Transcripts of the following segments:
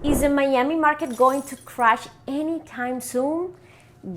Is the Miami market going to crash anytime soon?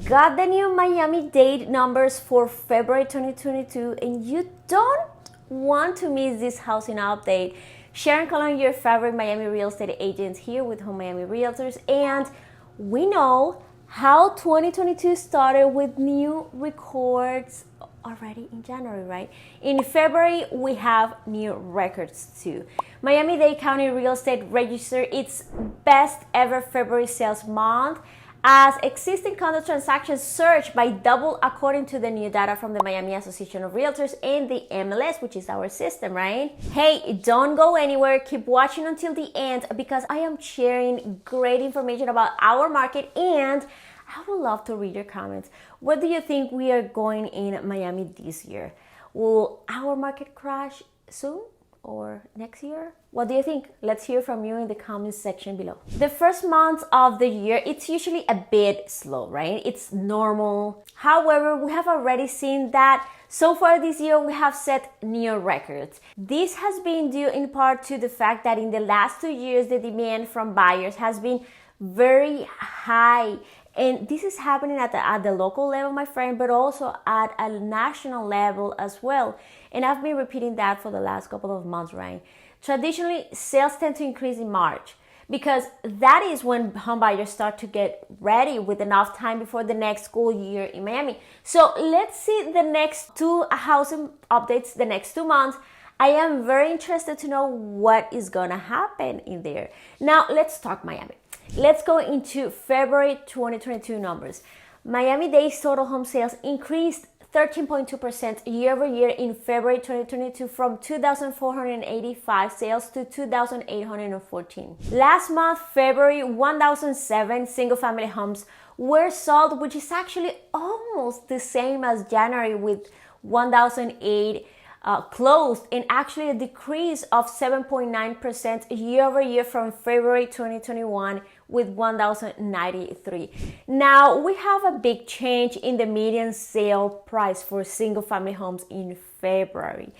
Got the new Miami-Dade numbers for February 2022, and you don't want to miss this housing update. Sharon, your favorite Miami real estate agent here with Home Miami Realtors, and we know how 2022 started with new records already in January, right? In February, we have new records too. Miami-Dade County Real Estate registered its best ever February sales month as existing condo transactions surged by double according to the new data from the Miami Association of Realtors and the MLS, which is our system, right? Hey, don't go anywhere. Keep watching until the end because I am sharing great information about our market, and I would love to read your comments. What do you think we are going in Miami this year? Will our market crash soon or next year? What do you think? Let's hear from you in the comments section below. The first month of the year, it's usually a bit slow, right? It's normal. However, we have already seen that so far this year we have set new records. This has been due in part to the fact that in the last 2 years, the demand from buyers has been very high. And this is happening at the local level, my friend, but also at a national level as well. And I've been repeating that for the last couple of months, right? Traditionally, sales tend to increase in March because that is when home buyers start to get ready with enough time before the next school year in Miami. So let's see the next two housing updates, the next 2 months. I am very interested to know what is gonna happen in there. Now, let's talk Miami. Let's go into February 2022 numbers. Miami-Dade's total home sales increased 13.2% year over year in February 2022 from 2,485 sales to 2,814. Last month, February, 1,007 single-family homes were sold, which is actually almost the same as January with 1,008 closed, and actually a decrease of 7.9% year over year from February 2021 with 1,093. Now we have a big change in the median sale price for single family homes in February.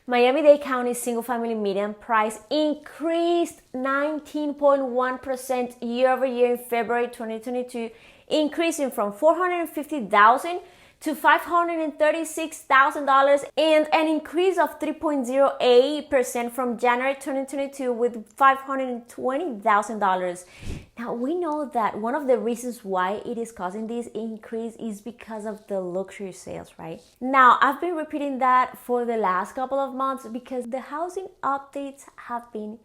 Miami-Dade County single family median price increased 19.1% year over year in February 2022, increasing from $450,000 to $536,000, and an increase of 3.08% from January 2022 with $520,000. Now we know that one of the reasons why it is causing this increase is because of the luxury sales, right? Now I've been repeating that for the last couple of months because the housing updates have been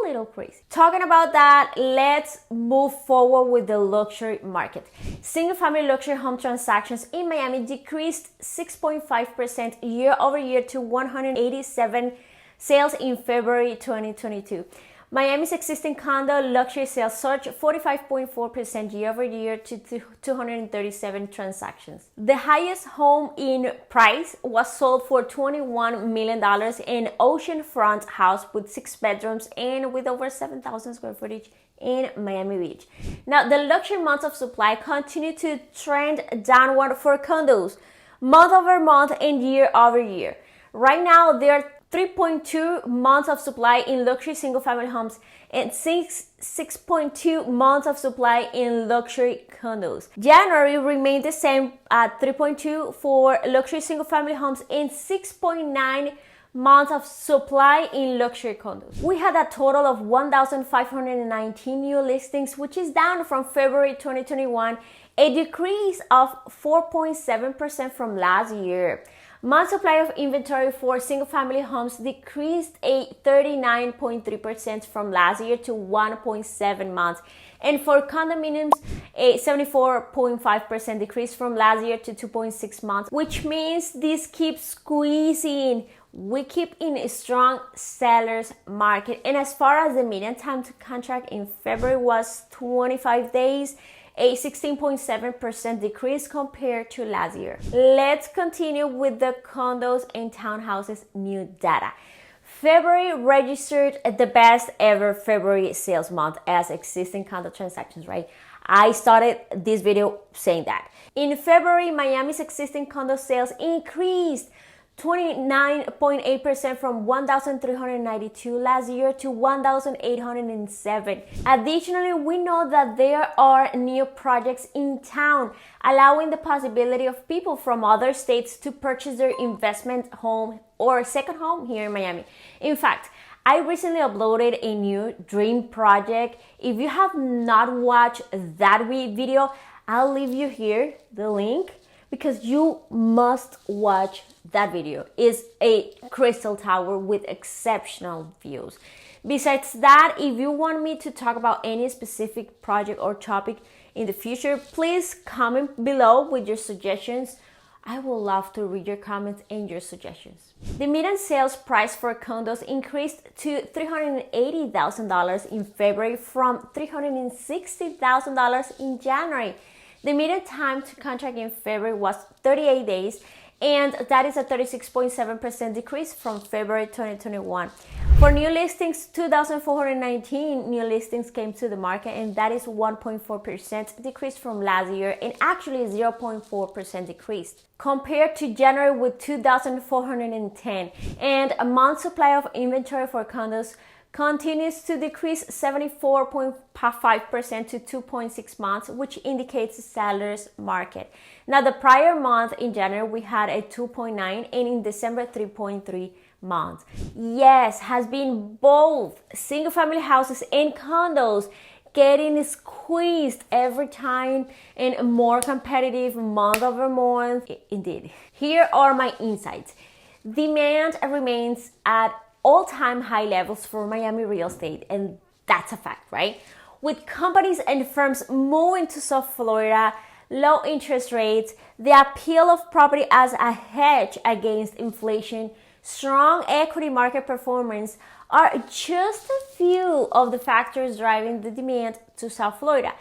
a little crazy. Talking about that, let's move forward with the luxury market. Single-family luxury home transactions in Miami decreased 6.5% year over year to 187 sales in February 2022. Miami's existing condo luxury sales surged 45.4% year over year to 237 transactions. The highest home in price was sold for $21 million, an oceanfront house with 6 bedrooms and with over 7,000 square footage in Miami Beach. Now, the luxury months of supply continue to trend downward for condos, month over month and year over year. Right now, there are 3.2 months of supply in luxury single-family homes and 6.2 months of supply in luxury condos. January remained the same at 3.2 for luxury single-family homes and 6.9 months of supply in luxury condos. We had a total of 1,519 new listings, which is down from February 2021, a decrease of 4.7% from last year. Month supply of inventory for single-family homes decreased a 39.3% from last year to 1.7 months. And for condominiums, a 74.5% decrease from last year to 2.6 months, which means this keeps squeezing. We keep in a strong seller's market. And as far as the median time to contract in February was 25 days, a 16.7% decrease compared to last year. Let's continue with the condos and townhouses new data. February registered the best ever February sales month as existing condo transactions, right? I started this video saying that. In February, Miami's existing condo sales increased 29.8% from 1,392 last year to 1,807. Additionally, we know that there are new projects in town, allowing the possibility of people from other states to purchase their investment home or second home here in Miami. In fact, I recently uploaded a new dream project. If you have not watched that video, I'll leave you here the link, because you must watch that video. It's a crystal tower with exceptional views. Besides that, if you want me to talk about any specific project or topic in the future, please comment below with your suggestions. I would love to read your comments and your suggestions. The median sales price for condos increased to $380,000 in February from $360,000 in January. The median time to contract in February was 38 days, and that is a 36.7% decrease from February 2021. For new listings, 2,419 new listings came to the market, and that is 1.4% decrease from last year, and actually 0.4% decrease compared to January with 2,410. And a month supply of inventory for condos continues to decrease 74.5% to 2.6 months, which indicates a seller's market. Now, the prior month in January, we had a 2.9, and in December, 3.3 months. Yes, has been both single family houses and condos getting squeezed every time and more competitive month over month. Indeed. Here are my insights. Demand remains at all-time high levels for Miami real estate, and that's a fact, right? With companies and firms moving to South Florida, low interest rates, the appeal of property as a hedge against inflation, strong equity market performance are just a few of the factors driving the demand to South Florida.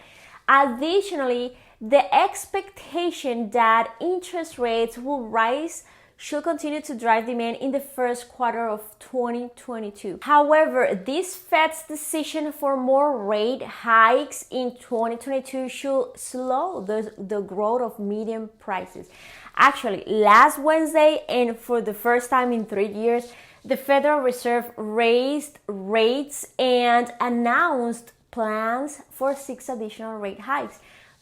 Additionally, the expectation that interest rates will rise should continue to drive demand in the first quarter of 2022. However, this Fed's decision for more rate hikes in 2022 should slow the growth of median prices. Actually, last Wednesday, and for the first time in 3 years, the Federal Reserve raised rates and announced plans for 6 additional rate hikes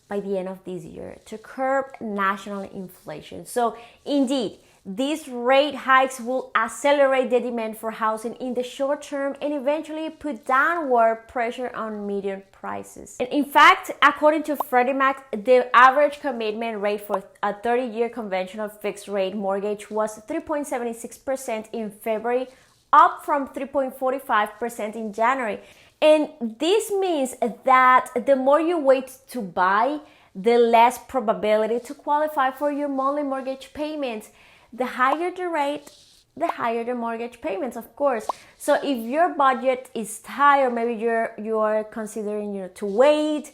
by the end of this year to curb national inflation. So, indeed, these rate hikes will accelerate the demand for housing in the short term and eventually put downward pressure on median prices. And in fact, according to Freddie Mac, the average commitment rate for a 30-year conventional fixed rate mortgage was 3.76% in February, up from 3.45% in January. And this means that the more you wait to buy, the less probability to qualify for your monthly mortgage payments. The higher the rate, the higher the mortgage payments, of course. So if your budget is tight, or maybe you're considering to wait,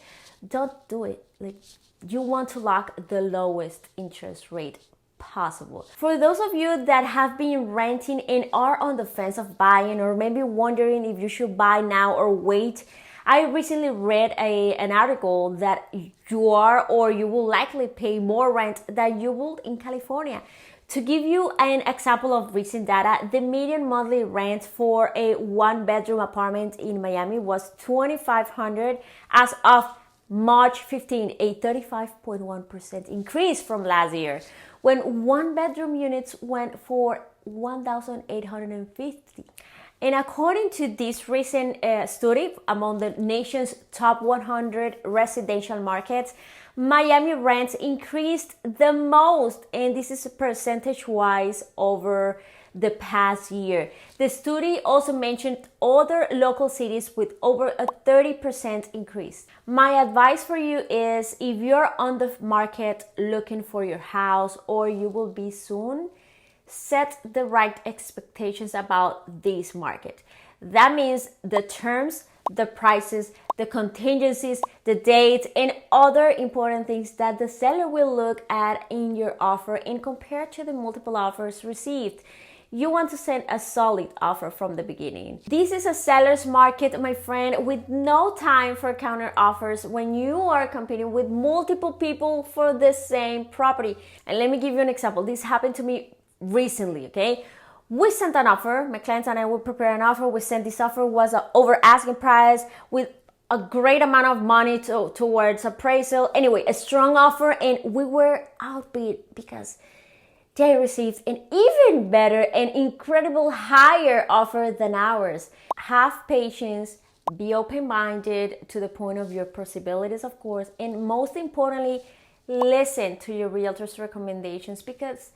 don't do it. Like, you want to lock the lowest interest rate possible. For those of you that have been renting and are on the fence of buying, or maybe wondering if you should buy now or wait, I recently read an article that you are, or you will likely pay more rent than you will in California. To give you an example of recent data, the median monthly rent for a one-bedroom apartment in Miami was $2,500 as of March 15, a 35.1% increase from last year, when one-bedroom units went for $1,850. And according to this recent study, among the nation's top 100 residential markets, Miami rents increased the most, and this is percentage-wise over the past year. The study also mentioned other local cities with over a 30% increase. My advice for you is, if you're on the market looking for your house, or you will be soon, set the right expectations about this market. That means the terms, the prices, the contingencies, the dates, and other important things that the seller will look at in your offer and compare to the multiple offers received. You want to send a solid offer from the beginning. This is a seller's market, my friend, with no time for counter offers when you are competing with multiple people for the same property. And let me give you an example. This happened to me recently, okay? We sent an offer. My clients and I will prepare an offer. We sent this offer was an over asking price with a great amount of money towards appraisal. Anyway, a strong offer, and we were outbid because they received an even better and incredible higher offer than ours. Have patience, be open-minded to the point of your possibilities, of course, and most importantly, listen to your realtor's recommendations because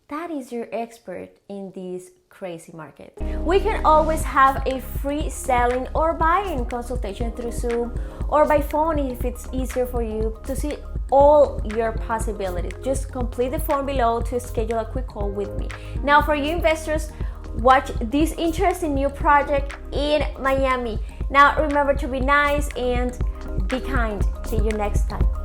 that is your expert in this crazy market. We can always have a free selling or buying consultation through Zoom or by phone if it's easier for you to see all your possibilities. Just complete the form below to schedule a quick call with me. Now, for you investors, watch this interesting new project in Miami. Now, remember to be nice and be kind. See you next time.